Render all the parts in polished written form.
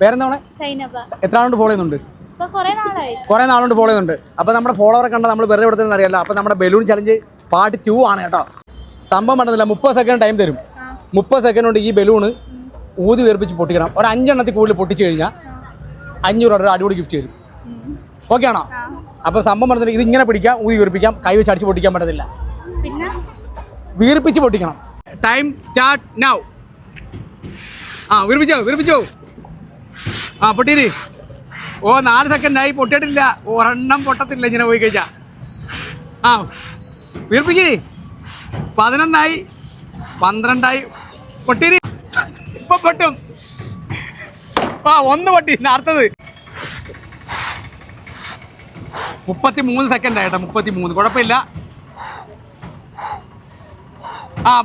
പേരെന്താണ്? എത്ര നാളുകൊണ്ട് ഫോളോ ചെയ്യുന്നുണ്ട്? കുറെ നാളുകൊണ്ട് ഫോളോ ചെയ്യുന്നുണ്ട്. അപ്പോൾ നമ്മുടെ ഫോളോവറെ കണ്ട നമ്മൾ വെറുതെ കൊടുത്തതെന്ന് അറിയാലോ. അപ്പോൾ നമ്മുടെ ബലൂൺ ചലഞ്ച് പാർട്ട് 2 ആണ് കേട്ടോ. സംഭവം പറ്റുന്നില്ല, 30 സെക്കൻഡ് ടൈം തരും. 30 സെക്കൻഡ് കൊണ്ട് ഈ ബലൂണ് ഊതി വീർപ്പിച്ച് പൊട്ടിക്കണം. ഒരു 5 എണ്ണത്തിൽ കൂടുതൽ പൊട്ടിച്ചു കഴിഞ്ഞാൽ 500 രൂപ അടിപൊളി ഗിഫ്റ്റ് തരും. ഓക്കെ ആണോ? അപ്പോൾ സംഭവം പറഞ്ഞിട്ട് ഇത് ഇങ്ങനെ പിടിക്കാം, ഊതി വീർപ്പിക്കാം, കൈ വെച്ച് അടിച്ച് പൊട്ടിക്കാൻ പറ്റത്തില്ല, വീർപ്പിച്ച് പൊട്ടിക്കണം. Time start now. വീർപ്പിച്ചോ. പൊട്ടീര്. 4 സെക്കൻഡായി, പൊട്ടിയിട്ടില്ല. ഒരെണ്ണം പൊട്ടത്തില്ല ഇങ്ങനെ പോയി കഴിഞ്ഞാൽ. വീർപ്പിക്ക്. 11 12 പൊട്ടീര്. ഇപ്പൊ പൊട്ടും. 1 പൊട്ടി. അടുത്തത് 33 സെക്കൻഡ് ആയിട്ടോ. 33. കുഴപ്പമില്ല.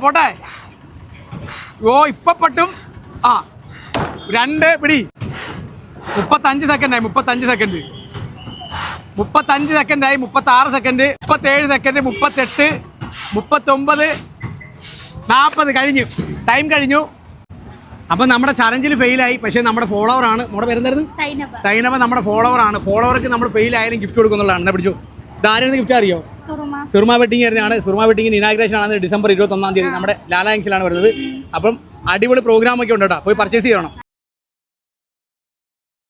പോട്ടെ. ഇപ്പൊ പൊട്ടും. 2 പിടി. 35 സെക്കൻഡായി. 35 സെക്കൻഡ്. 35 സെക്കൻഡായി. 36 സെക്കൻഡ്. 37 സെക്കൻഡ്. 38 39 40 കഴിഞ്ഞു. ടൈം കഴിഞ്ഞു. അപ്പം നമ്മുടെ ചലഞ്ചിൽ ഫെയിലായി. പക്ഷേ നമ്മുടെ ഫോളോവറാണ്. നമ്മുടെ പേരെന്തായിരുന്നു? സൈനബ. നമ്മുടെ ഫോളോവറാണ്. ഫോളോവർക്ക് നമ്മൾ ഫെയിൽ ആയാലും ഗിഫ്റ്റ് കൊടുക്കുന്നുള്ളതാണ്. എന്നാ പിടിച്ചു. ഇതായിരുന്നു ഗിഫ്റ്റ് അറിയോ? സുർമ വെഡിങ് ആയിരുന്നാണ്. സുർമ വെഡിങ്ങിന് ഇനാഗ്രേഷൻ ആണ് ഡിസംബർ 21 നമ്മുടെ ലാലാ ജംഗ്ഷനിലാണ് വരുന്നത്. അപ്പം അടിപൊളി പ്രോഗ്രാമൊക്കെ ഉണ്ട് കേട്ടോ. പോയി പർച്ചേസ് ചെയ്യണം.